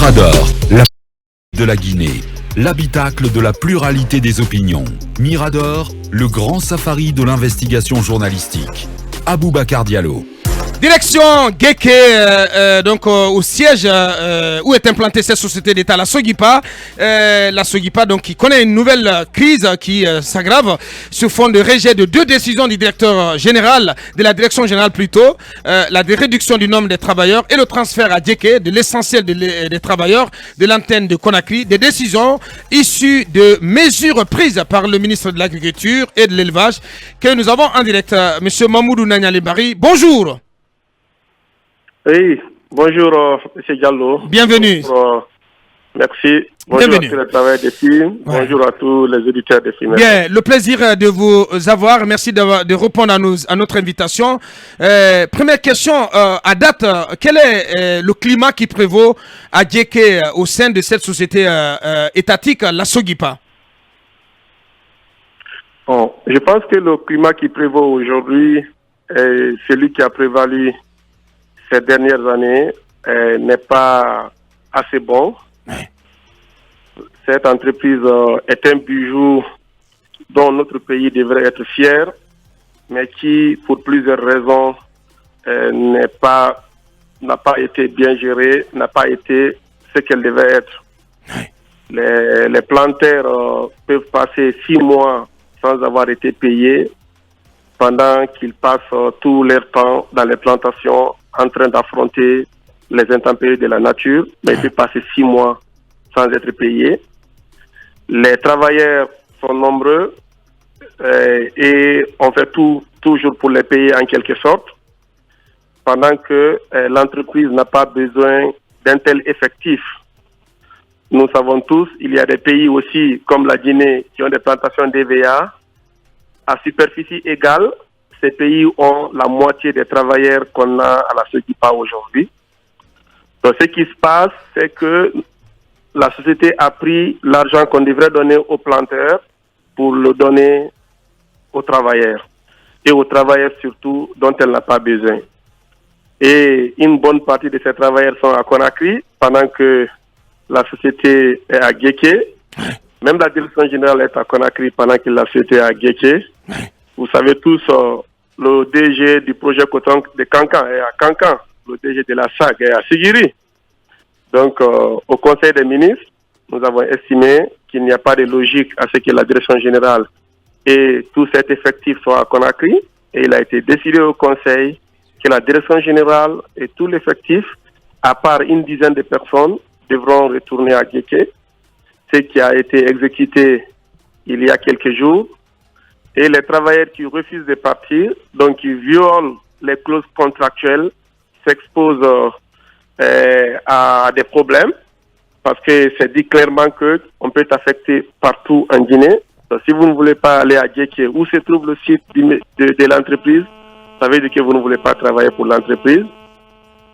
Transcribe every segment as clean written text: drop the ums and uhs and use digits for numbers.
Mirador, la de la Guinée, l'habitacle de la pluralité des opinions. Mirador, le grand safari de l'investigation journalistique. Aboubacar Diallo. Direction Guéké, donc au siège où est implantée cette société d'État, la Sogipa. La Sogipa donc, qui connaît une nouvelle crise qui s'aggrave sur fond de rejet de 2 décisions du directeur général, de la direction générale plutôt, la réduction du nombre des travailleurs et le transfert à Guéké de l'essentiel des travailleurs de l'antenne de Conakry, des décisions issues de mesures prises par le ministre de l'Agriculture et de l'Élevage que nous avons en direct. Monsieur Mamoudou Nanyalibari, bonjour. Oui, bonjour M. Diallo. Bienvenue. Merci. Bonjour Bienvenue. à tous les travailleurs des films. Ouais. Bonjour à tous les auditeurs des films. Bien, le plaisir de vous avoir. Merci de répondre à notre invitation. Première question, à date, quel est le climat qui prévaut à Djeké au sein de cette société étatique, la Sogipa? Bon, je pense que le climat qui prévaut aujourd'hui est celui qui a prévalu ces dernières années n'est pas assez bon. Ouais. Cette entreprise est un bijou dont notre pays devrait être fier, mais qui, pour plusieurs raisons, n'a pas été bien gérée, n'a pas été ce qu'elle devait être. Ouais. Les planteurs peuvent passer 6 mois sans avoir été payés, pendant qu'ils passent tout leur temps dans les plantations en train d'affronter les intempéries de la nature, mais ils peuvent passer 6 mois sans être payés. Les travailleurs sont nombreux et on fait tout toujours pour les payer en quelque sorte, pendant que l'entreprise n'a pas besoin d'un tel effectif. Nous savons tous, il y a des pays aussi comme la Guinée qui ont des plantations d'EVA à superficie égale. Ces pays ont la moitié des travailleurs qu'on a à la Sogipa aujourd'hui. Donc, ce qui se passe, c'est que la société a pris l'argent qu'on devrait donner aux planteurs pour le donner aux travailleurs. Et aux travailleurs surtout dont elle n'a pas besoin. Et une bonne partie de ces travailleurs sont à Conakry, pendant que la société est à Guéké. Même la direction générale est à Conakry, pendant que la société est à Guéké. Vous savez tous, le DG du projet coton de Cancan est à Cancan. Le DG de la SAG est à Sigiri. Donc, au Conseil des ministres, nous avons estimé qu'il n'y a pas de logique à ce que la direction générale et tout cet effectif soit à Conakry. Et il a été décidé au Conseil que la direction générale et tout l'effectif, à part une dizaine de personnes, devront retourner à Guéké. Ce qui a été exécuté il y a quelques jours. Et les travailleurs qui refusent de partir, donc qui violent les clauses contractuelles, s'exposent à des problèmes, parce que c'est dit clairement qu'on peut être affecté partout en Guinée. Donc, si vous ne voulez pas aller à Guéké, où se trouve le site de l'entreprise, ça veut dire que vous ne voulez pas travailler pour l'entreprise.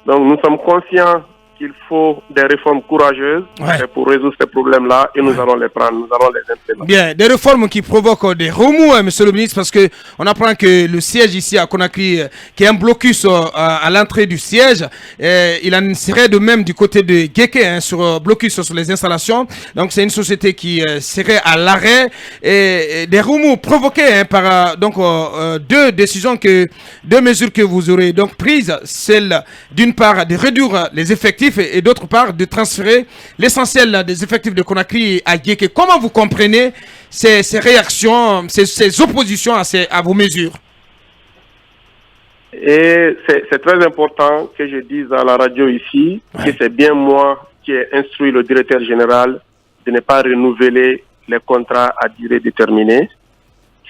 Donc nous sommes conscients qu'il faut des réformes courageuses pour résoudre ces problèmes-là et nous allons les prendre, nous allons les implémenter. Bien, des réformes qui provoquent des remous, monsieur le ministre, parce qu'on apprend que le siège ici à Conakry, qui est un blocus à l'entrée du siège, il en serait de même du côté de Guéké, sur blocus sur les installations. Donc c'est une société qui serait à l'arrêt et des remous provoqués par deux mesures que vous aurez donc prises, celle d'une part de réduire les effectifs et d'autre part de transférer l'essentiel des effectifs de Conakry à Guéké. Comment vous comprenez ces réactions, ces oppositions à vos mesures? Et c'est très important que je dise à la radio ici que c'est bien moi qui ai instruit le directeur général de ne pas renouveler les contrats à durée déterminée.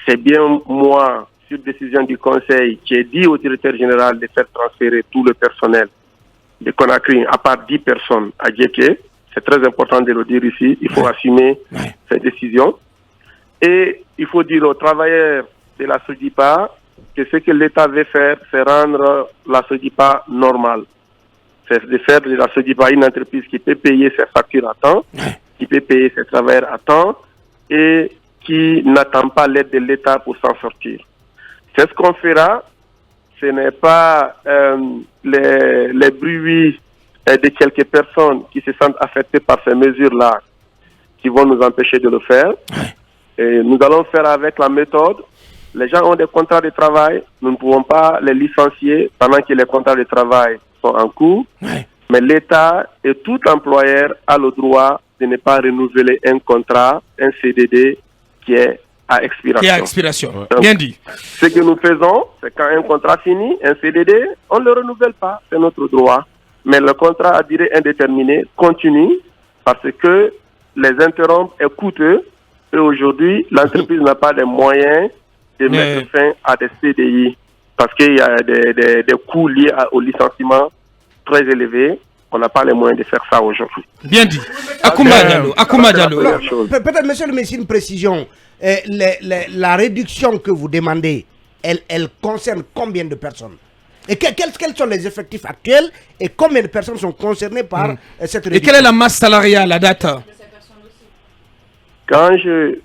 C'est bien moi, sur décision du conseil, qui ai dit au directeur général de faire transférer tout le personnel de Conakry, à part 10 personnes à Guéké. C'est très important de le dire ici. Il faut assumer cette décision. Et il faut dire aux travailleurs de la Sogipa que ce que l'État veut faire, c'est rendre la Sogipa normale. C'est de faire de la Sogipa une entreprise qui peut payer ses factures à temps, qui peut payer ses travailleurs à temps et qui n'attend pas l'aide de l'État pour s'en sortir. C'est ce qu'on fera. Ce n'est pas les bruits de quelques personnes qui se sentent affectées par ces mesures-là qui vont nous empêcher de le faire. Et nous allons faire avec la méthode. Les gens ont des contrats de travail. Nous ne pouvons pas les licencier pendant que les contrats de travail sont en cours. Mais l'État et tout employeur a le droit de ne pas renouveler un contrat, un CDD qui est à expiration. Donc, bien dit. Ce que nous faisons, c'est quand un contrat finit, un CDD, on ne le renouvelle pas. C'est notre droit. Mais le contrat à durée indéterminée continue parce que les interrompre est coûteux. Et aujourd'hui, l'entreprise n'a pas les moyens de mettre fin à des CDI parce qu'il y a des coûts liés au licenciement très élevés. On n'a pas les moyens de faire ça aujourd'hui. Bien dit. Akouma Diallo. Peut-être, monsieur le ministre, une précision. La réduction que vous demandez, elle concerne combien de personnes? Et quels sont les effectifs actuels et combien de personnes sont concernées par cette réduction? Et quelle est la masse salariale à date? Quand j'ai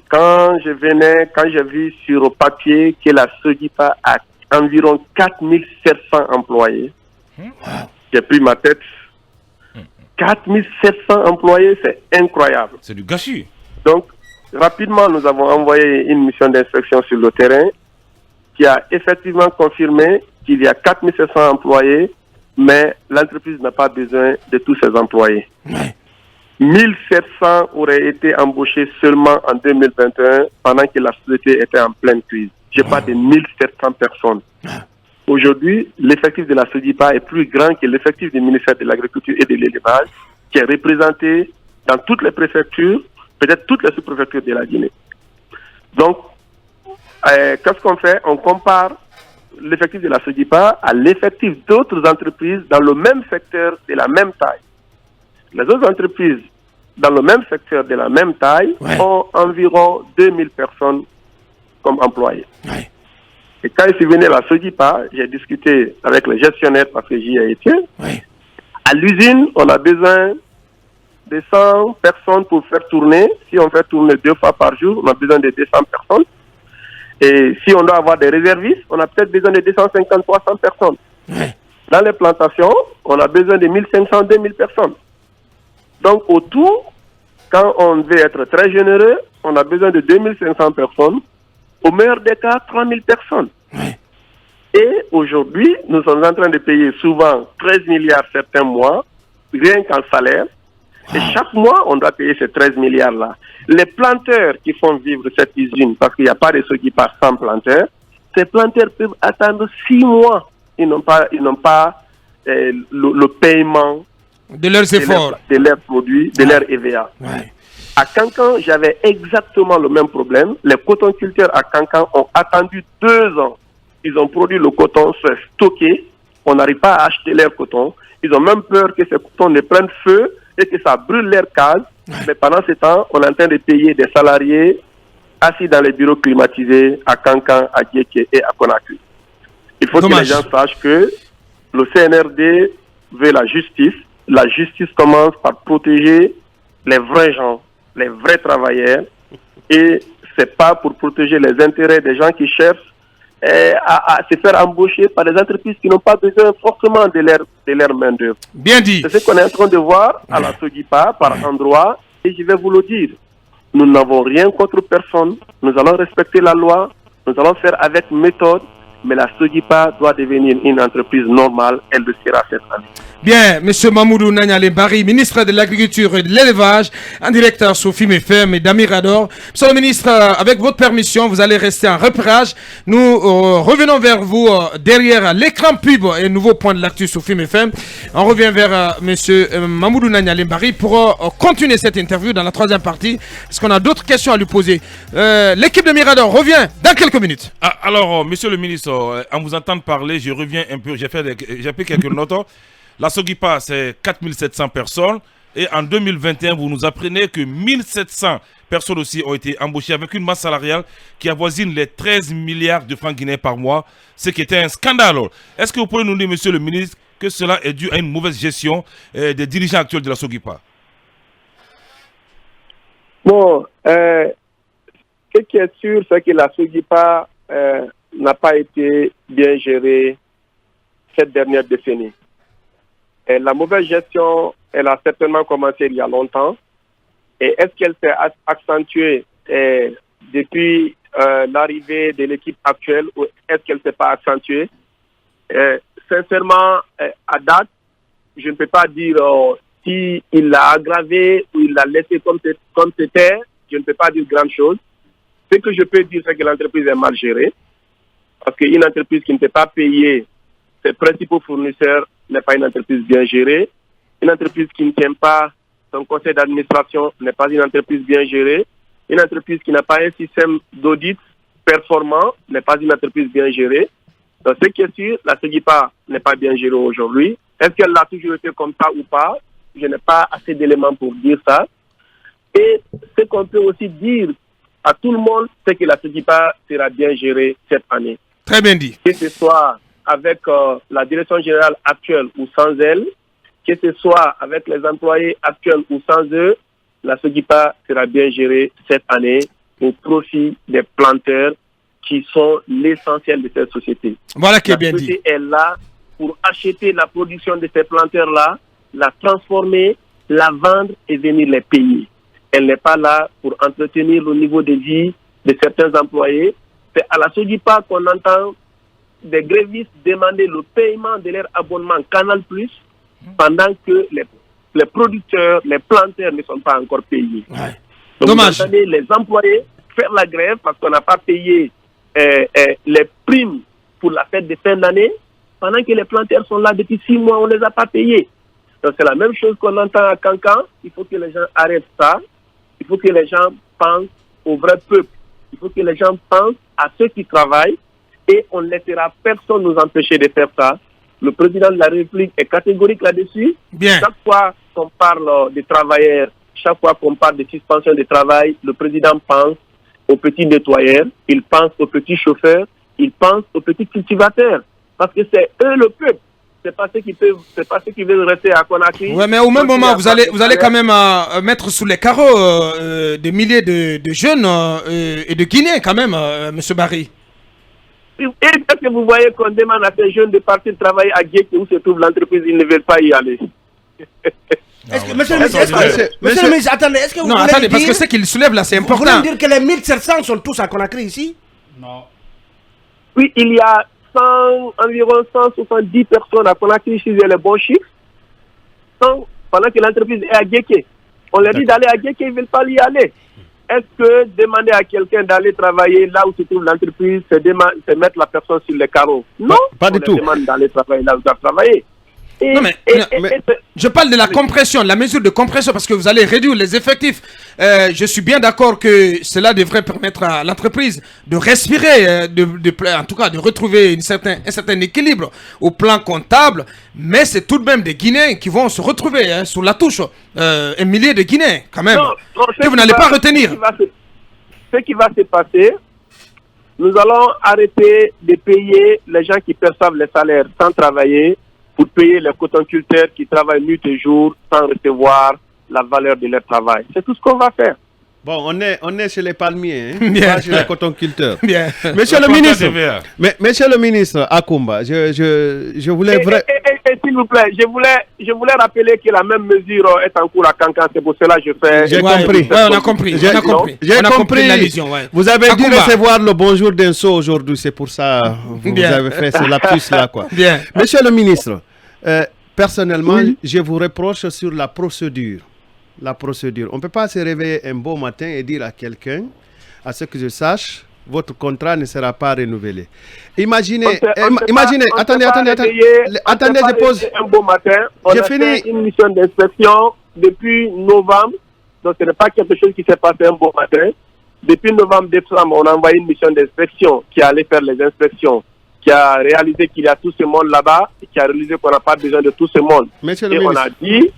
vu sur papier que la SOGIPA a environ 4700 employés, j'ai pris ma tête. 4700 employés, c'est incroyable. C'est du gâchis. Donc, rapidement, nous avons envoyé une mission d'inspection sur le terrain qui a effectivement confirmé qu'il y a 4700 employés, mais l'entreprise n'a pas besoin de tous ces employés. 1700 auraient été embauchés seulement en 2021 pendant que la société était en pleine crise. Je parle de 1700 personnes. Aujourd'hui, l'effectif de la SOGIPA est plus grand que l'effectif du ministère de l'Agriculture et de l'Élevage, qui est représenté dans toutes les préfectures, peut-être toutes les sous-préfectures de la Guinée. Donc, qu'est-ce qu'on fait? On compare l'effectif de la SOGIPA à l'effectif d'autres entreprises dans le même secteur de la même taille. Les autres entreprises dans le même secteur de la même taille ont environ 2000 personnes comme employés. Et quand je suis venu à la SOGIPA, j'ai discuté avec les gestionnaires parce que j'y ai été. À l'usine, on a besoin de 100 personnes pour faire tourner. Si on fait tourner 2 fois par jour, on a besoin de 200 personnes. Et si on doit avoir des réservistes, on a peut-être besoin de 250-300 personnes. Dans les plantations, on a besoin de 1500-2000 personnes. Donc, au tout, quand on veut être très généreux, on a besoin de 2500 personnes. Au meilleur des cas, 3000 personnes. Et aujourd'hui, nous sommes en train de payer souvent 13 milliards certains mois, rien qu'en salaire. Et chaque mois, on doit payer ces 13 milliards-là. Les planteurs qui font vivre cette usine, parce qu'il n'y a pas de ceux qui passent sans planteurs, ces planteurs peuvent attendre 6 mois. Ils n'ont pas le paiement de leurs efforts, de leurs produits, de leur EVA. À Kankan, j'avais exactement le même problème. Les cotonculteurs à Kankan ont attendu 2 ans. Ils ont produit le coton, c'est stocké. On n'arrive pas à acheter leur coton. Ils ont même peur que ce coton ne prenne feu et que ça brûle leur case. Mais pendant ce temps, on est en train de payer des salariés assis dans les bureaux climatisés à Kankan, à Dieké et à Conakry. Il faut que les gens sachent que le CNRD veut la justice. La justice commence par protéger les vrais gens, les vrais travailleurs, et c'est pas pour protéger les intérêts des gens qui cherchent à se faire embaucher par des entreprises qui n'ont pas besoin forcément de leur main-d'œuvre. Bien dit. C'est ce qu'on est en train de voir à la SOGIPA par endroit, et je vais vous le dire. Nous n'avons rien contre personne, nous allons respecter la loi, nous allons faire avec méthode, mais la SOGIPA doit devenir une entreprise normale, elle le sera cette année. Bien, M. Mamoudou Nanyale Bari, ministre de l'Agriculture et de l'Élevage, en direct sur FIM FM et d'Amirador. Monsieur le ministre, avec votre permission, vous allez rester en repérage. Nous revenons vers vous derrière l'écran pub et nouveau point de l'actu sur FIM FM. On revient vers M. Mamoudou Nanyale Bari pour continuer cette interview dans la 3e partie, parce qu'on a d'autres questions à lui poser. L'équipe de Mirador revient dans quelques minutes. Alors, monsieur le ministre, en vous entendant parler, je reviens un peu, j'ai pris quelques notes. La SOGIPA, c'est 4700 personnes. Et en 2021, vous nous apprenez que 1700 personnes aussi ont été embauchées avec une masse salariale qui avoisine les 13 milliards de francs guinéens par mois, ce qui était un scandale. Est-ce que vous pouvez nous dire, monsieur le ministre, que cela est dû à une mauvaise gestion des dirigeants actuels de la SOGIPA? Bon, ce qui est sûr, c'est que la SOGIPA n'a pas été bien gérée cette dernière décennie. Et la mauvaise gestion, elle a certainement commencé il y a longtemps. Et est-ce qu'elle s'est accentuée depuis l'arrivée de l'équipe actuelle ou est-ce qu'elle ne s'est pas accentuée? Sincèrement, à date, je ne peux pas dire s'il l'a aggravé ou il l'a laissé comme c'était. Je ne peux pas dire grand chose. Ce que je peux dire, c'est que l'entreprise est mal gérée. Parce qu'une entreprise qui ne peut pas payer ses principaux fournisseurs n'est pas une entreprise bien gérée. Une entreprise qui ne tient pas son conseil d'administration n'est pas une entreprise bien gérée. Une entreprise qui n'a pas un système d'audit performant n'est pas une entreprise bien gérée. Donc, ce qui est sûr, la SOGIPA n'est pas bien gérée aujourd'hui. Est-ce qu'elle l'a toujours été comme ça ou pas? Je n'ai pas assez d'éléments pour dire ça. Et ce qu'on peut aussi dire à tout le monde, c'est que la SOGIPA sera bien gérée cette année. Très bien dit. Que ce soit avec la direction générale actuelle ou sans elle, que ce soit avec les employés actuels ou sans eux, la SOGIPA sera bien gérée cette année au profit des planteurs qui sont l'essentiel de cette société. Voilà qui est bien dit. La société est là pour acheter la production de ces planteurs-là, la transformer, la vendre et venir les payer. Elle n'est pas là pour entretenir le niveau de vie de certains employés. C'est à la SOGIPA qu'on entend des grévistes demander le paiement de leur abonnement Canal+, pendant que les producteurs, les planteurs ne sont pas encore payés. Ouais. Donc, Dommage. vous entendez les employés faire la grève parce qu'on n'a pas payé les primes pour la fête de fin d'année, pendant que les planteurs sont là depuis 6 mois, on ne les a pas payés. Donc c'est la même chose qu'on entend à Cancan. Il faut que les gens arrêtent ça. Il faut que les gens pensent au vrai peuple. Il faut que les gens pensent à ceux qui travaillent et on ne laissera personne nous empêcher de faire ça. Le président de la République est catégorique là-dessus. Bien. Chaque fois qu'on parle des travailleurs, chaque fois qu'on parle de suspension de travail, le président pense aux petits nettoyeurs, il pense aux petits chauffeurs, il pense aux petits cultivateurs. Parce que c'est eux le peuple. C'est pas ceux qui veulent rester à Conakry. Ouais, mais au même moment, vous allez quand même mettre sous les carreaux des milliers de jeunes et de Guinéens quand même, Monsieur Barry. Et est-ce que vous voyez qu'on demande à ces jeunes de partir travailler à Guéké où se trouve l'entreprise, ils ne veulent pas y aller? Monsieur le ministre, attendez, est-ce que vous Non, voulez attendez, dire, parce que ce qu'il soulève là, c'est vous voulez important. dire que les 1700 sont tous à Conakry ici? Oui, il y a environ 170 personnes à Conakry, si j'ai les bons chiffres, pendant que l'entreprise est à Guéké. On leur dit d'aller à Guéké, ils ne veulent pas y aller. Est-ce que demander à quelqu'un d'aller travailler là où se trouve l'entreprise, c'est mettre la personne sur les carreaux? Non, pas du tout. On demande d'aller travailler là où ils doivent travailler. Non, mais je parle de la compression, la mesure de compression, parce que vous allez réduire les effectifs. Je suis bien d'accord que cela devrait permettre à l'entreprise de respirer, en tout cas de retrouver un certain équilibre au plan comptable, mais c'est tout de même des Guinéens qui vont se retrouver sous la touche. Un millier de Guinéens, quand même, que vous n'allez pas retenir. Ce qui va se passer, nous allons arrêter de payer les gens qui perçoivent les salaires sans travailler, pour payer les cotonculteurs qui travaillent nuit et jour sans recevoir la valeur de leur travail. C'est tout ce qu'on va faire. Bon, on est chez les palmiers, hein, Bien. pas chez les cotonculteurs. Bien. Monsieur le ministre, monsieur le ministre Akumba, je voulais vraiment... S'il vous plaît, je voulais rappeler que la même mesure est en cours à Cancan. C'est pour cela que je fais... J'ai compris. Ouais, on a compris. J'ai compris. l'allusion, ouais. Vous avez dû Akumba. recevoir le bonjour d'un saut aujourd'hui, c'est pour ça que vous Bien. avez fait ce lapsus là, quoi. Bien. Monsieur le ministre, personnellement, je vous reproche sur la procédure. La procédure. On ne peut pas se réveiller un beau matin et dire à quelqu'un, à ce que je sache, votre contrat ne sera pas renouvelé. Imaginez, attendez, je pose. Un beau matin, on a fait une mission d'inspection depuis novembre, donc ce n'est pas quelque chose qui s'est passé un beau matin. Depuis novembre, décembre, on a envoyé une mission d'inspection qui allait faire les inspections, qui a réalisé qu'il y a tout ce monde là-bas, et qui a réalisé qu'on n'a pas besoin de tout ce monde. Monsieur le et ministre. on a dit,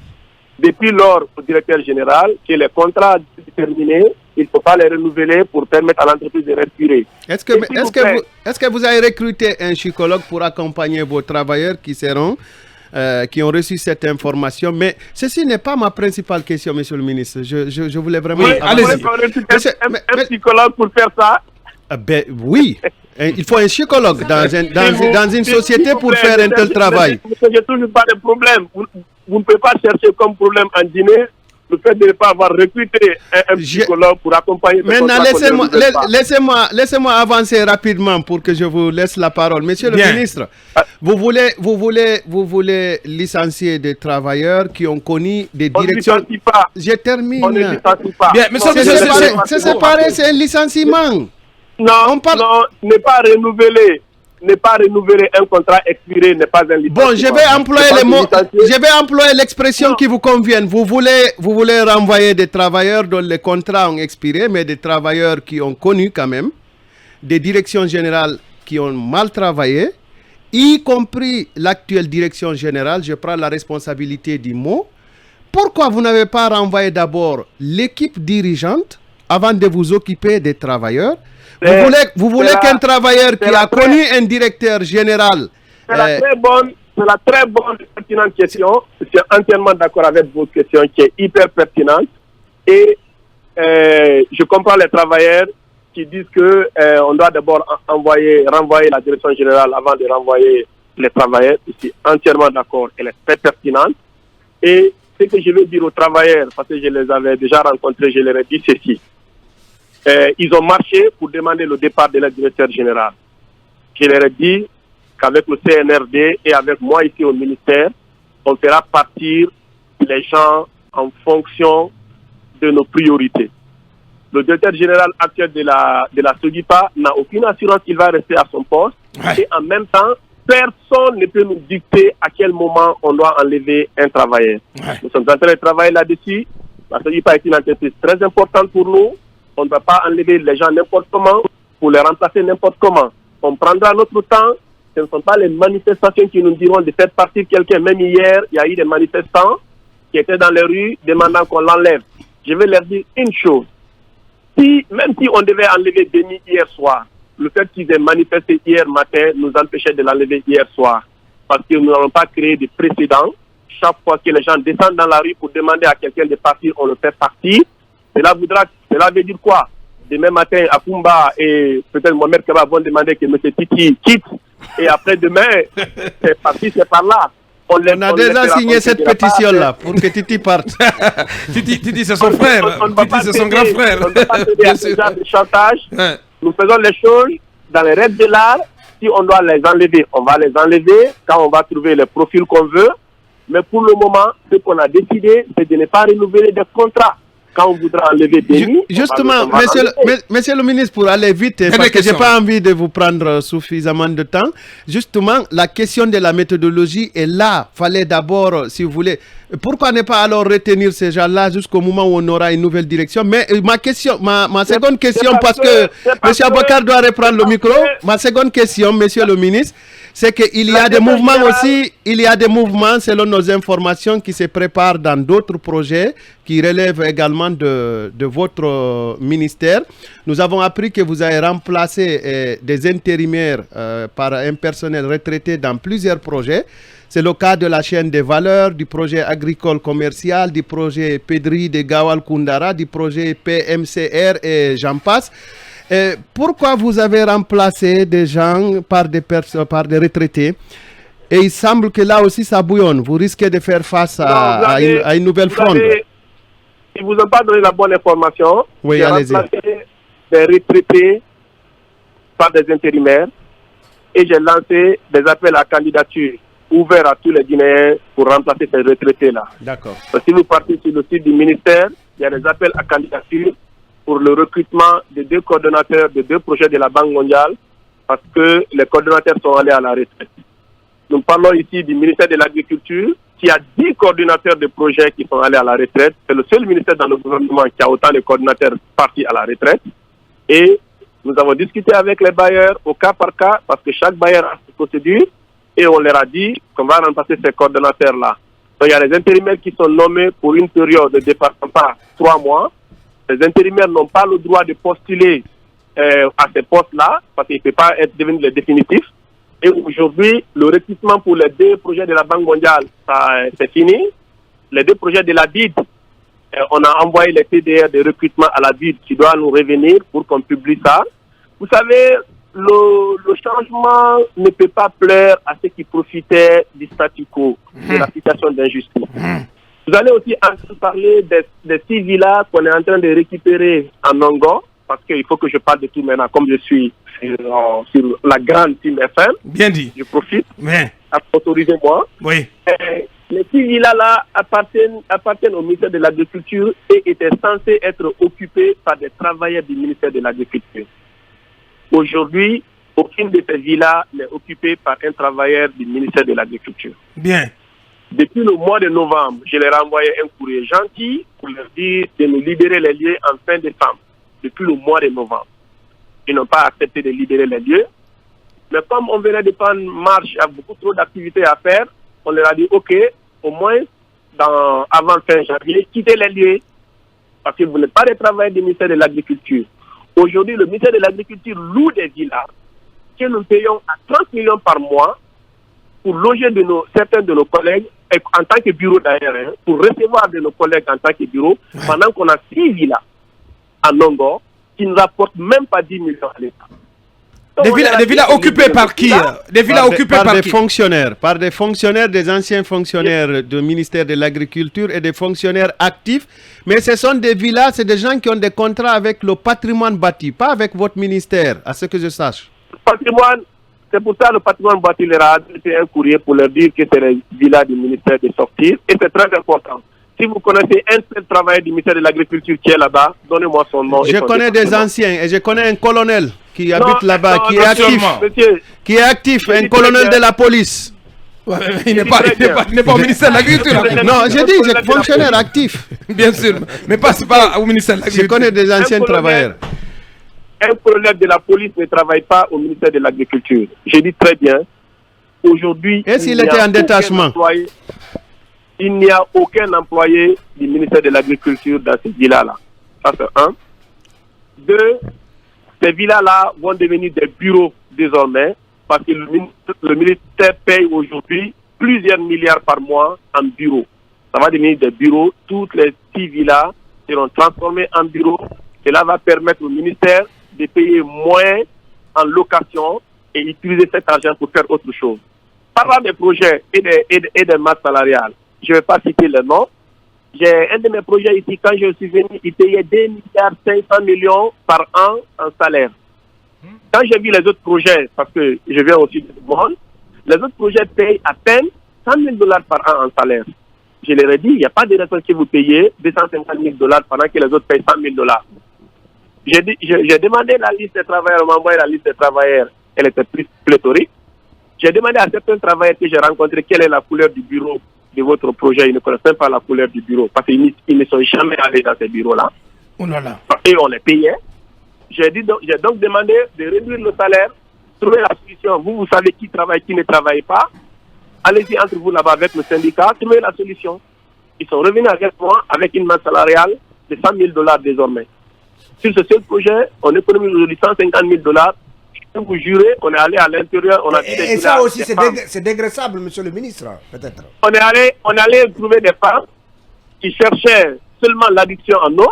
depuis lors au directeur général, que les contrats terminés, il ne faut pas les renouveler pour permettre à l'entreprise de respirer. Est-ce que vous avez recruté un psychologue pour accompagner vos travailleurs qui ont reçu cette information? Mais ceci n'est pas ma principale question, monsieur le ministre. Je voulais vraiment... Oui, allez-y. Un psychologue pour faire ça? Ben, oui. Il faut un psychologue dans une société pour faire un tel travail. J'ai toujours pas de problème. Vous ne pouvez pas chercher comme problème en Guinée le fait de ne pas avoir recruté un psychologue pour accompagner. Maintenant, laissez-moi avancer rapidement pour que je vous laisse la parole. Monsieur le ministre, vous voulez licencier des travailleurs qui ont connu des directions. On ne licencie pas. Je termine. On ne licencie pas. Bien, c'est séparé, c'est un licenciement. Non, n'est pas renouvelé. Ne pas renouveler un contrat expiré n'est pas un licenciement. Bon, je vais employer l'expression qui vous convienne. Vous voulez renvoyer des travailleurs dont les contrats ont expiré, mais des travailleurs qui ont connu quand même des directions générales qui ont mal travaillé, y compris l'actuelle direction générale. Je prends la responsabilité du mot. Pourquoi vous n'avez pas renvoyé d'abord l'équipe dirigeante avant de vous occuper des travailleurs? Vous voulez qu'un travailleur qui a connu un directeur général... C'est la très bonne et pertinente question. Je suis entièrement d'accord avec votre question qui est hyper pertinente. Et je comprends les travailleurs qui disent qu'on doit d'abord renvoyer la direction générale avant de renvoyer les travailleurs. Je suis entièrement d'accord. Elle est très pertinente. Et ce que je veux dire aux travailleurs, parce que je les avais déjà rencontrés, je leur ai dit ceci. Ils ont marché pour demander le départ de la directeur générale. Je leur ai dit qu'avec le CNRD et avec moi ici au ministère, on fera partir les gens en fonction de nos priorités. Le directeur général actuel de la SOGIPA n'a aucune assurance qu'il va rester à son poste. Ouais. Et en même temps, personne ne peut nous dicter à quel moment on doit enlever un travailleur. Ouais. Nous sommes en train de travailler là-dessus. La SOGIPA est une entreprise très importante pour nous. On ne va pas enlever les gens n'importe comment pour les remplacer n'importe comment. On prendra notre temps. Ce ne sont pas les manifestations qui nous diront de faire partir quelqu'un. Même hier, il y a eu des manifestants qui étaient dans les rues demandant qu'on l'enlève. Je vais leur dire une chose. Même si on devait enlever Denis hier soir, le fait qu'ils aient manifesté hier matin nous empêchait de l'enlever hier soir. Parce que nous n'avons pas créé de précédents. Chaque fois que les gens descendent dans la rue pour demander à quelqu'un de partir, on le fait partir. Cela veut dire quoi? Demain matin, Akumba et peut-être Mohamed Kaba vont demander que M. Titi quitte. Et après demain, c'est parti, c'est par là. On a déjà signé cette pétition-là pour que Titi parte. Titi, c'est son frère. Titi, c'est son grand frère. On ne peut pas céder à ce genre de chantage. Ouais. Nous faisons les choses dans les règles de l'art. Si on doit les enlever, on va les enlever quand on va trouver les profils qu'on veut. Mais pour le moment, ce qu'on a décidé, c'est de ne pas renouveler des contrats. Quand on voudra enlever Denis... Justement, monsieur le ministre, pour aller vite, parce que je n'ai pas envie de vous prendre suffisamment de temps, justement, la question de la méthodologie est là. Il fallait d'abord, si vous voulez... Pourquoi ne pas alors retenir ces gens-là jusqu'au moment où on aura une nouvelle direction? Mais ma seconde question, parce que M. Abouakar doit reprendre le micro, ma seconde question, monsieur le ministre, c'est qu'il y a des mouvements aussi, selon nos informations, qui se préparent dans d'autres projets qui relèvent également de votre ministère. Nous avons appris que vous avez remplacé des intérimaires par un personnel retraité dans plusieurs projets. C'est le cas de la chaîne des valeurs, du projet agricole commercial, du projet Pedri de Gawal Koundara, du projet PMCR et j'en passe. Pourquoi vous avez remplacé des gens par des retraités? Et il semble que là aussi ça bouillonne. Vous risquez de faire face à une nouvelle fronde. Ils ne vous ont pas donné la bonne information. Oui, allez-y. J'ai remplacé des retraités par des intérimaires et j'ai lancé des appels à candidature ouverts à tous les Guinéens pour remplacer ces retraités-là. D'accord. Si vous partez sur le site du ministère, il y a des appels à candidature pour le recrutement de 2 coordonnateurs de 2 projets de la Banque mondiale parce que les coordonnateurs sont allés à la retraite. Nous parlons ici du ministère de l'Agriculture qui a 10 coordonnateurs de projets qui sont allés à la retraite. C'est le seul ministère dans le gouvernement qui a autant de coordonnateurs partis à la retraite. Et nous avons discuté avec les bailleurs au cas par cas parce que chaque bailleur a ses procédures et on leur a dit qu'on va remplacer ces coordonnateurs-là. Donc il y a les intérimaires qui sont nommés pour une période de dépassement pas 3 mois. Les intérimaires n'ont pas le droit de postuler à ces postes-là parce qu'ils ne peuvent pas être devenus les définitifs. Et aujourd'hui, le recrutement pour les 2 projets de la Banque mondiale, c'est fini. Les 2 projets de la BID, on a envoyé les TDR de recrutement à la BID qui doit nous revenir pour qu'on publie ça. Vous savez, le changement ne peut pas plaire à ceux qui profitaient du statu quo, de la situation d'injustice. Vous allez aussi entendre parler des 6 villas qu'on est en train de récupérer en Nongo, parce qu'il faut que je parle de tout maintenant, comme je suis sur la grande team FM. Bien dit. Je profite. Mais, Autorisez-moi. oui. Les 6 villas-là appartiennent au ministère de l'Agriculture et étaient censées être occupées par des travailleurs du ministère de l'Agriculture. Aujourd'hui, aucune de ces villas n'est occupée par un travailleur du ministère de l'Agriculture. Bien. Depuis le mois de novembre, je leur ai envoyé un courrier gentil pour leur dire de nous libérer les lieux en fin décembre. Depuis le mois de novembre. Ils n'ont pas accepté de libérer les lieux. Mais comme on venait de prendre marche, il y a beaucoup trop d'activités à faire, on leur a dit, OK, au moins, avant fin janvier, quittez les lieux. Parce que vous n'êtes pas des travailleurs du ministère de l'Agriculture. Aujourd'hui, le ministère de l'Agriculture loue des villas que nous payons à 30 millions par mois pour loger certains de nos collègues, en tant que bureau d'ailleurs, pour recevoir de nos collègues en tant que bureau, pendant qu'on a 6 villas à Nongo qui ne rapportent même pas 10 millions à l'État. Des villas occupées par qui? Des villas occupées par des qui? fonctionnaires, par des fonctionnaires, des anciens fonctionnaires du ministère de l'Agriculture et des fonctionnaires actifs. Mais ce sont des villas, c'est des gens qui ont des contrats avec le patrimoine bâti, pas avec votre ministère, à ce que je sache. Patrimoine, c'est pour ça que le patrimoine bâti leur a adressé un courrier pour leur dire que c'est les villas du ministère de sortir. Et c'est très important. Si vous connaissez un seul travailleur du ministère de l'Agriculture qui est là-bas, donnez-moi son nom. Je connais des anciens et je connais un colonel qui habite là-bas, qui est actif. Monsieur, Qui est actif, un colonel de la police. Ouais, il n'est pas au ministère de l'Agriculture. Non, j'ai dit, j'ai fonctionnaire actif. Bien sûr, mais c'est pas au ministère de Je l'Agriculture. connais des anciens travailleurs. Un colonel de la police ne travaille pas au ministère de l'Agriculture. Je dis très bien. Aujourd'hui, et s'il était en détachement? Il n'y a aucun employé du ministère de l'Agriculture dans ces villas-là. Ça, c'est 1. 2, ces villas-là vont devenir des bureaux désormais parce que le ministère paye aujourd'hui plusieurs milliards par mois en bureaux. Ça va devenir des bureaux. Toutes les 6 villas seront transformées en bureaux. Cela va permettre au ministère de payer moins en location et utiliser cet argent pour faire autre chose. Parlant des projets et des masses salariales, je ne vais pas citer le nom. J'ai un de mes projets ici, quand je suis venu, il payait 2,5 milliards par an en salaire. Quand j'ai vu les autres projets, parce que je viens aussi du monde, les autres projets payent à peine 100 000 $ par an en salaire. Je leur ai dit, il n'y a pas de raison que vous payez 250 000 $ pendant que les autres payent 100 000 $. J'ai demandé la liste des travailleurs, on m'a envoyé la liste des travailleurs, elle était plus pléthorique. J'ai demandé à certains travailleurs que j'ai rencontrés quelle est la couleur du bureau de votre projet. Ils ne connaissent même pas la couleur du bureau parce qu'ils ne sont jamais allés dans ces bureaux-là. Oh là là. Et on les payait. J'ai donc demandé de réduire le salaire, trouver la solution. Vous savez qui travaille, qui ne travaille pas. Allez-y entre vous là-bas avec le syndicat, trouvez la solution. Ils sont revenus avec moi avec une masse salariale de 100 000 $ désormais. Sur ce seul projet, on économise aujourd'hui 150 000 $. Je peux vous jurer, on est allé à l'intérieur, on a dit Et ça aussi, c'est dégraissable, monsieur le ministre, peut-être. On est allé trouver des femmes qui cherchaient seulement l'addiction en eau.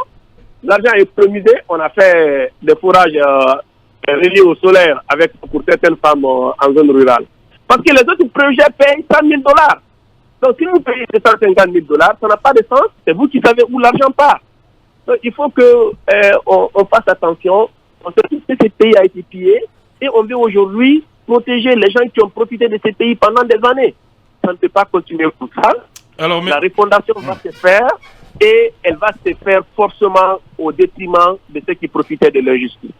L'argent est économisé, on a fait des fourrages reliés au solaire pour certaines femmes en zone rurale. Parce que les autres projets payent 100 000 $. Donc si vous payez 250 000 $, ça n'a pas de sens, c'est vous qui savez où l'argent part. Donc il faut qu'on fasse attention, on sait que ce pays a été pillé et on veut aujourd'hui protéger les gens qui ont profité de ce pays pendant des années. Ça ne peut pas continuer comme ça. Alors, la refondation va se faire et elle va se faire forcément au détriment de ceux qui profitaient de leur justice.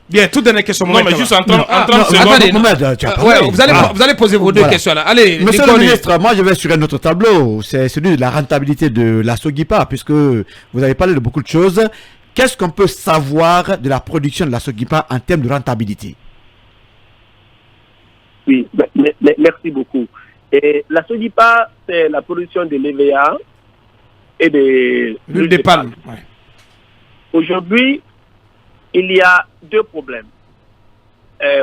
Bien, toute dernière question. Non, mais juste en 30 secondes. Vous allez poser vos deux questions là. Allez, monsieur le ministre, moi je vais sur un autre tableau. C'est celui de la rentabilité de la Sogipa, puisque vous avez parlé de beaucoup de choses. Qu'est-ce qu'on peut savoir de la production de la Sogipa en termes de rentabilité? Oui, merci beaucoup. Et la Sogipa, c'est la production de l'EVA et de l'huile de palme. Ouais. Aujourd'hui, il y a deux problèmes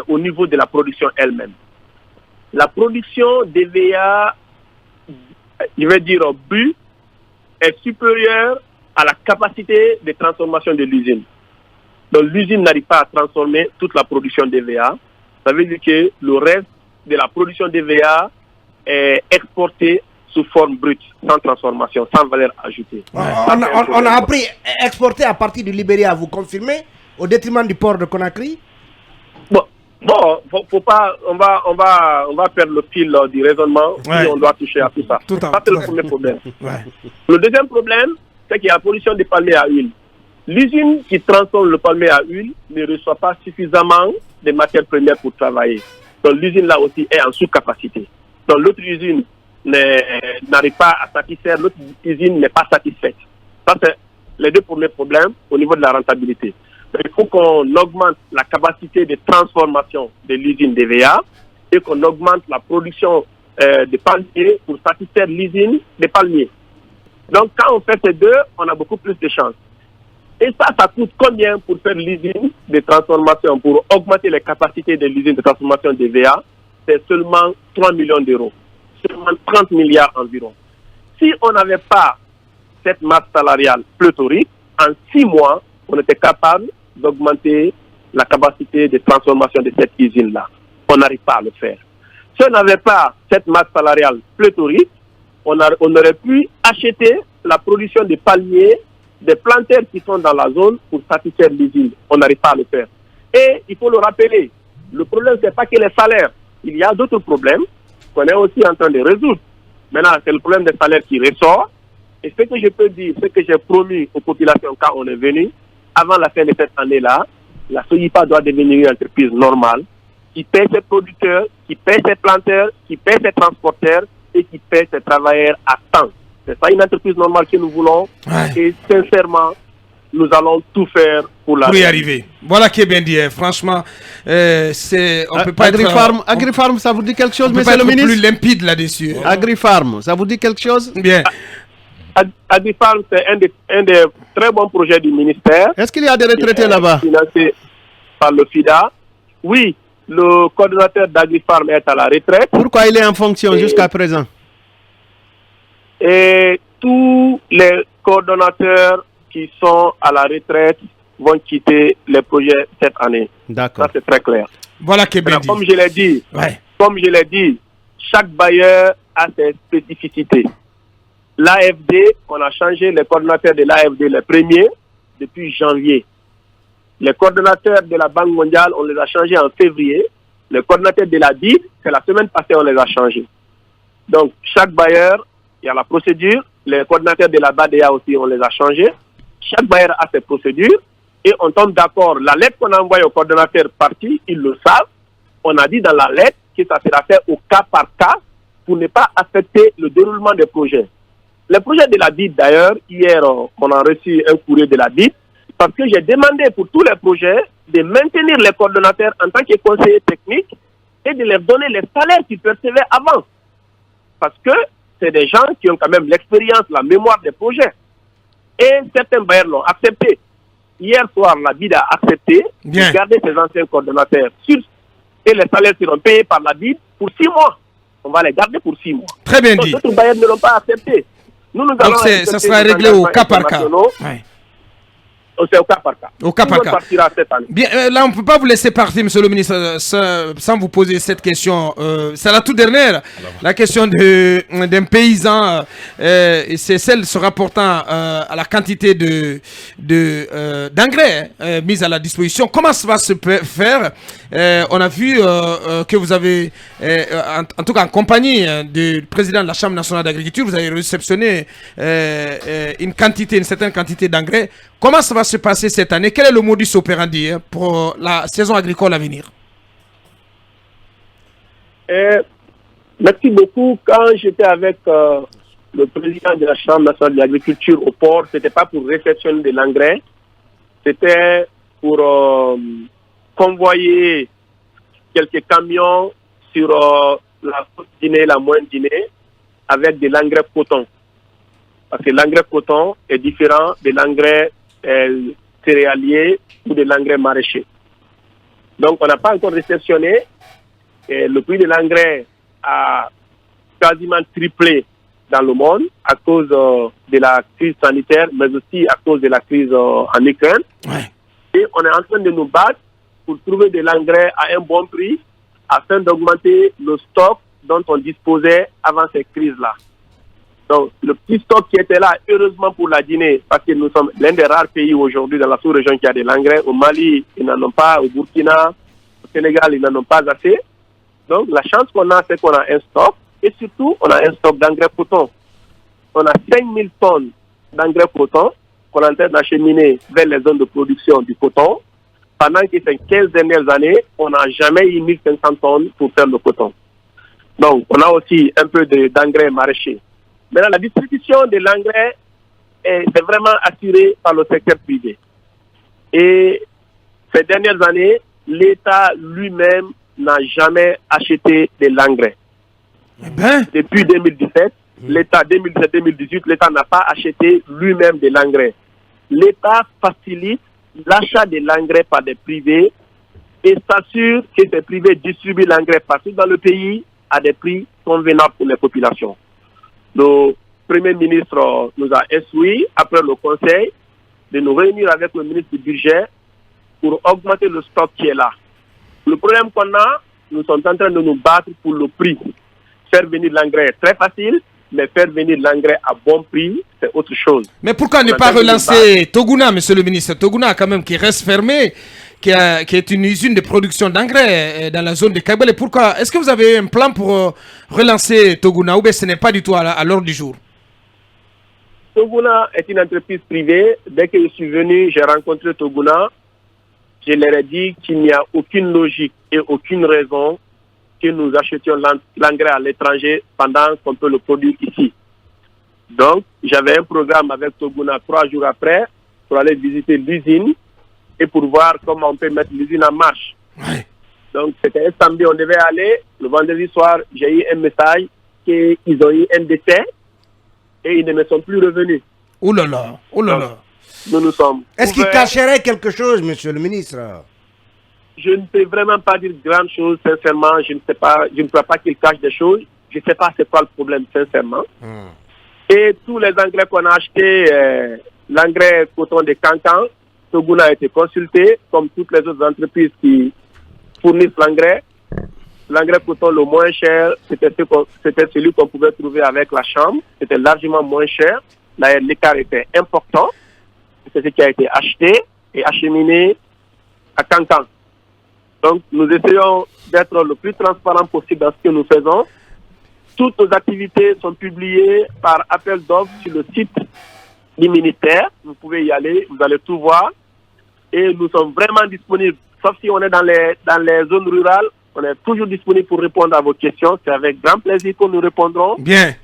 au niveau de la production elle-même. La production d'EVA, je vais dire but, est supérieure à la capacité de transformation de l'usine. Donc l'usine n'arrive pas à transformer toute la production d'EVA. Ça veut dire que le reste de la production d'EVA est exporté sous forme brute, sans transformation, sans valeur ajoutée. On a appris à exporter à partir du Libéria, vous confirmez, au détriment du port de Conakry? Bon, faut pas, on va perdre le fil du raisonnement si on doit toucher à tout ça. Ça, c'est le premier problème. Le deuxième problème, c'est qu'il y a la production de palmiers à huile. L'usine qui transforme le palmier à huile ne reçoit pas suffisamment de matières premières pour travailler. Donc l'usine là aussi est en sous-capacité. Donc l'autre usine n'arrive pas à satisfaire, l'autre usine n'est pas satisfaite. Ça, c'est les deux premiers problèmes au niveau de la rentabilité. Donc, il faut qu'on augmente la capacité de transformation de l'usine d'EVA et qu'on augmente la production de palmiers pour satisfaire l'usine des palmiers. Donc quand on fait ces deux, on a beaucoup plus de chances. Et ça coûte combien pour faire l'usine de transformation, pour augmenter les capacités de l'usine de transformation d'EVA? C'est seulement 3 millions d'euros. Seulement 30 milliards environ. Si on n'avait pas cette masse salariale pléthorique, en 6 mois, on était capable d'augmenter la capacité de transformation de cette usine-là. On n'arrive pas à le faire. Si on n'avait pas cette masse salariale pléthorique, on aurait pu acheter la production de palmiers, des planteurs qui sont dans la zone pour satisfaire l'usine. On n'arrive pas à le faire. Et il faut le rappeler, le problème, ce n'est pas que les salaires. Il y a d'autres problèmes qu'on est aussi en train de résoudre. Maintenant, c'est le problème des salaires qui ressort. Et ce que je peux dire, ce que j'ai promis aux populations quand on est venu, avant la fin de cette année-là, la SOGIPA doit devenir une entreprise normale qui paie ses producteurs, qui paie ses planteurs, qui paie ses transporteurs et qui paie ses travailleurs à temps. C'est ça une entreprise normale que nous voulons. Et sincèrement, nous allons tout faire pour y arriver. Voilà qui est bien dit. Franchement, on peut pas Agrifarm, ça vous dit quelque chose, monsieur le ministre? Plus limpide là-dessus. Agrifarm, ça vous dit quelque chose? Bien. Agrifarm, c'est un des très bons projets du ministère. Est-ce qu'il y a des retraités là-bas? Financé par le FIDA. Oui, le coordonnateur d'Agrifarm est à la retraite. Pourquoi il est en fonction jusqu'à présent? Et tous les coordonnateurs qui sont à la retraite vont quitter les projets cette année. D'accord. Ça, c'est très clair. Voilà qui est bien dit. Comme je l'ai dit, chaque bailleur a ses spécificités. L'AFD, on a changé les coordonnateurs de l'AFD les premiers depuis janvier. Les coordonnateurs de la Banque mondiale, on les a changés en février. Les coordonnateurs de la BID, c'est la semaine passée, on les a changés. Donc, chaque bailleur, il y a la procédure. Les coordonnateurs de la BADEA aussi, on les a changés. Chaque bailleur a ses procédures. Et on tombe d'accord. La lettre qu'on a envoyée aux coordonnateurs partis, ils le savent. On a dit dans la lettre que ça sera fait au cas par cas pour ne pas affecter le déroulement des projets. Les projets de la BID, d'ailleurs, hier, on a reçu un courrier de la BID parce que j'ai demandé pour tous les projets de maintenir les coordonnateurs en tant que conseillers techniques et de leur donner les salaires qu'ils percevaient avant. Parce que c'est des gens qui ont quand même l'expérience, la mémoire des projets. Et certains bailleurs l'ont accepté. Hier soir, la BID a accepté de garder ses anciens coordonnateurs. Et les salaires seront payés par la BID pour 6 mois. On va les garder pour 6 mois. Très bien dit. D'autres bailleurs ne l'ont pas accepté. Donc ça sera réglé au cas par cas. C'est au cas par cas. Au cas par cas. Bien, là, on ne peut pas vous laisser partir, monsieur le ministre, sans vous poser cette question. C'est la toute dernière. La question d'un paysan, c'est celle se rapportant à la quantité d'engrais mis à la disposition. Comment ça va se faire? On a vu que vous avez, en tout cas en compagnie du président de la Chambre nationale d'agriculture, vous avez réceptionné une certaine quantité d'engrais. Comment ça va se passer cette année? Quel est le modus operandi pour la saison agricole à venir? Merci beaucoup. Quand j'étais avec le président de la Chambre nationale de l'agriculture au port, ce n'était pas pour réceptionner de l'engrais, c'était pour convoyer quelques camions sur la Haute-Guinée, la Moyenne-Guinée, avec de l'engrais coton. Parce que l'engrais coton est différent de l'engrais céréalier ou de l'engrais maraîcher. Donc, on n'a pas encore réceptionné. Et le prix de l'engrais a quasiment triplé dans le monde à cause de la crise sanitaire, mais aussi à cause de la crise en Ukraine. Et on est en train de nous battre pour trouver de l'engrais à un bon prix afin d'augmenter le stock dont on disposait avant ces crises-là. Donc, le petit stock qui était là, heureusement pour la Guinée, parce que nous sommes l'un des rares pays aujourd'hui dans la sous-région qui a de l'engrais. Au Mali, ils n'en ont pas. Au Burkina, au Sénégal, ils n'en ont pas assez. Donc, la chance qu'on a, c'est qu'on a un stock. Et surtout, on a un stock d'engrais coton. On a 5000 tonnes d'engrais coton qu'on est en train d'acheminer vers les zones de production du coton. Pendant que ces 15 dernières années, on n'a jamais eu 1500 tonnes pour faire le coton. Donc, on a aussi un peu d'engrais maraîchers. Maintenant, la distribution de l'engrais est vraiment assurée par le secteur privé. Et ces dernières années, l'État lui-même n'a jamais acheté de l'engrais. Depuis 2017, l'État 2017-2018, l'État n'a pas acheté lui-même de l'engrais. L'État facilite l'achat de l'engrais par des privés et s'assure que ces privés distribuent l'engrais partout dans le pays à des prix convenables pour les populations. Le Premier ministre nous a instruit, après le Conseil, de nous réunir avec le ministre du Budget pour augmenter le stock qui est là. Le problème qu'on a, nous sommes en train de nous battre pour le prix. Faire venir l'engrais est très facile, mais faire venir l'engrais à bon prix, c'est autre chose. Mais pourquoi ne pas relancer Toguna, monsieur le ministre? Toguna, quand même, qui reste fermé, qui est une usine de production d'engrais dans la zone de Kabylie. Pourquoi? Est-ce que vous avez un plan pour relancer Toguna ou bien ce n'est pas du tout à l'ordre du jour? Toguna est une entreprise privée. Dès que je suis venu, j'ai rencontré Toguna. Je leur ai dit qu'il n'y a aucune logique et aucune raison que nous achetions l'engrais à l'étranger pendant qu'on peut le produire ici. Donc, j'avais un programme avec Toguna 3 jours après pour aller visiter l'usine et pour voir comment on peut mettre l'usine en marche. Ouais. Donc, c'était un samedi, on devait aller. Le vendredi soir, j'ai eu un message qu'ils ont eu un décès et ils ne me sont plus revenus. Oh là là, oh là là. Nous sommes. Est-ce qu'il cacherait quelque chose, monsieur le ministre? Je ne peux vraiment pas dire grand chose, sincèrement. Je ne sais pas, je ne crois pas qu'il cache des choses. Je ne sais pas c'est quoi le problème, sincèrement. Et tous les engrais qu'on a achetés, l'engrais coton de Cancan, Toguna a été consulté, comme toutes les autres entreprises qui fournissent l'engrais. L'engrais coton le moins cher, c'était celui qu'on pouvait trouver avec la chambre. C'était largement moins cher. L'écart était important. C'est ce qui a été acheté et acheminé à Cancan. Donc, nous essayons d'être le plus transparent possible dans ce que nous faisons. Toutes nos activités sont publiées par appel d'offres sur le site du ministère. Vous pouvez y aller, vous allez tout voir. Et nous sommes vraiment disponibles, sauf si on est dans les zones rurales, on est toujours disponible pour répondre à vos questions. C'est avec grand plaisir que nous répondrons. Bien.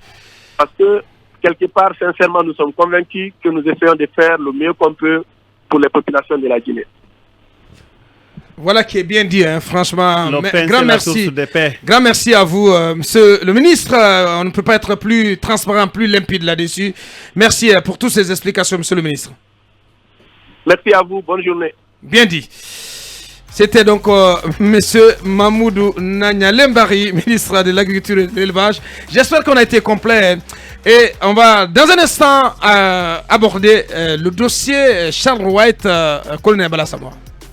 Parce que, quelque part, sincèrement, nous sommes convaincus que nous essayons de faire le mieux qu'on peut pour les populations de la Guinée. Voilà qui est bien dit, hein, franchement. Grand merci. Grand merci à vous, monsieur le ministre. On ne peut pas être plus transparent, plus limpide là-dessus. Merci pour toutes ces explications, monsieur le ministre. Merci à vous. Bonne journée. Bien dit. C'était donc monsieur Mamoudou Nanya Lembari, ministre de l'Agriculture et de l'Élevage. J'espère qu'on a été complet. Et on va, dans un instant, aborder le dossier Charles White, colonel Bala Samoa.